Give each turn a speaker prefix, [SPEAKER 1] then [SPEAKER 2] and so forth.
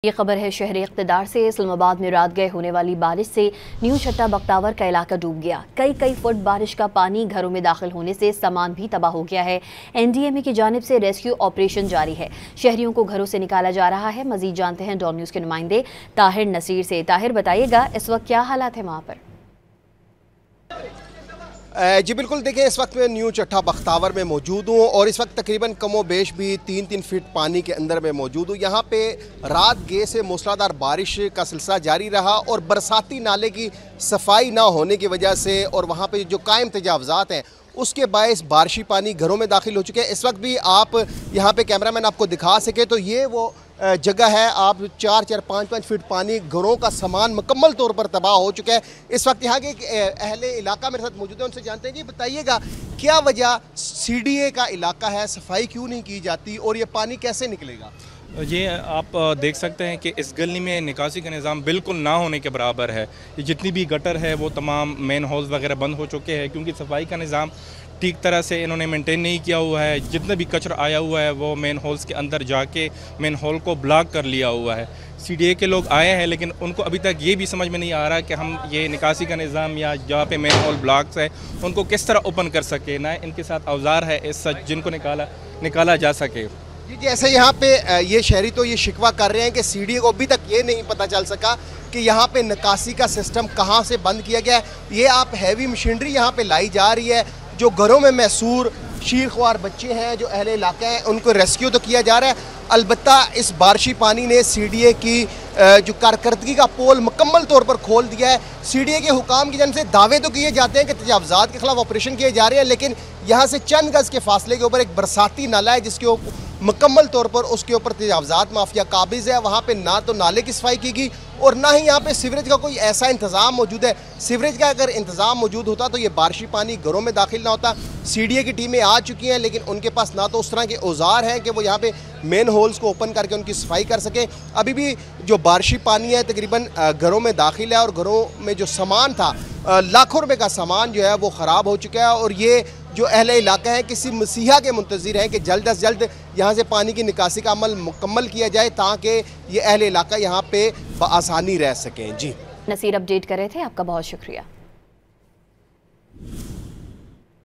[SPEAKER 1] ये खबर है शहरी इक़्तिदार से। इस्लामाबाद में रात गए होने वाली बारिश से न्यू छट्टा बख्तावर का इलाका डूब गया। कई फुट बारिश का पानी घरों में दाखिल होने से सामान भी तबाह हो गया है। NDMA की जानिब से रेस्क्यू ऑपरेशन जारी है। शहरियों को घरों से निकाला जा रहा है। मजीद जानते हैं डॉन न्यूज़ के नुमाइंदे ताहिर नसीर से। ताहिर, बताइएगा इस वक्त क्या हालात है वहाँ पर?
[SPEAKER 2] जी बिल्कुल, देखिए इस वक्त मैं न्यू छट्टा बख्तावर में मौजूद हूँ और इस वक्त तकरीबन कमो बेश भी 3-3 फीट पानी के अंदर में मौजूद हूँ। यहाँ पे रात गए से मूसलाधार बारिश का सिलसिला जारी रहा और बरसाती नाले की सफाई ना होने की वजह से और वहाँ पे जो कायम तजावज़ात हैं उसके बायस बारिशी पानी घरों में दाखिल हो चुके हैं। इस वक्त भी आप यहाँ पे कैमरामैन आपको दिखा सके तो ये वो जगह है। आप 4-4, 5-5 फीट पानी, घरों का सामान मुकम्मल तौर पर तबाह हो चुका है। इस वक्त यहाँ के अहले इलाका मेरे साथ मौजूद है, उनसे जानते हैं। जी बताइएगा क्या वजह, CDA का इलाका है, सफाई क्यों नहीं की जाती और ये पानी कैसे निकलेगा?
[SPEAKER 3] ये आप देख सकते हैं कि इस गली में निकासी का निज़ाम बिल्कुल ना होने के बराबर है। ये जितनी भी गटर है वो तमाम मेन हॉल्स वगैरह बंद हो चुके हैं क्योंकि सफाई का निज़ाम ठीक तरह से इन्होंने मेंटेन नहीं किया हुआ है। जितना भी कचरा आया हुआ है वो मेन हॉल्स के अंदर जाके मेन हॉल को ब्लॉक कर लिया हुआ है। CDA के लोग आए हैं लेकिन उनको अभी तक ये भी समझ में नहीं आ रहा कि हम ये निकासी का निज़ाम या जहाँ पे मेन हॉल ब्लॉक्स है उनको किस तरह ओपन कर सके, ना इनके साथ औजार है इस सच जिनको निकाला जा सके।
[SPEAKER 2] जी जैसे यहाँ पे ये शहरी तो ये शिकवा कर रहे हैं कि CDA को अभी तक ये नहीं पता चल सका कि यहाँ पे निकासी का सिस्टम कहाँ से बंद किया गया है। ये आप हैवी मशीनरी यहाँ पे लाई जा रही है, जो घरों में मैसूर शीरख्वार बच्चे हैं, जो अहले इलाका हैं, उनको रेस्क्यू तो किया जा रहा है। अलबत्ता इस बारिशी पानी ने CDA की जो कारकर्दगी का पोल मुकम्मल तौर पर खोल दिया है। CDA के हुकाम की जानिब से दावे तो किए जाते हैं कि तजावज़ात के खिलाफ ऑपरेशन किए जा रहे हैं, लेकिन यहाँ से चंद गज़ के फासले के ऊपर एक बरसाती नाला है जिसके मुकम्मल तौर पर उसके ऊपर तजावज़ात माफिया काबिज़ है। वहाँ पे ना तो नाले की सफाई की गई और ना ही यहाँ पे सीवरेज का कोई ऐसा इंतज़ाम मौजूद है। सीवरेज का अगर इंतज़ाम मौजूद होता तो ये बारिशी पानी घरों में दाखिल ना होता। CDA की टीमें आ चुकी हैं लेकिन उनके पास ना तो उस तरह के औजार हैं कि वो यहाँ पे मेन होल्स को ओपन करके उनकी सफाई कर सकें। अभी भी जो बारिशी पानी है तकरीबन घरों में दाखिल है और घरों में जो सामान था, लाखों रुपए का सामान जो है वो ख़राब हो चुका है। और ये जो अहले इलाका है किसी मसीहा के मुंतज़िर हैं कि जल्द अज जल्द यहाँ से पानी की निकासी का अमल मुकम्मल किया जाए ताकि ये अहले इलाका यहाँ पे बआसानी रह सकें। जी
[SPEAKER 1] नसीर अपडेट कर रहे थे, आपका बहुत शुक्रिया।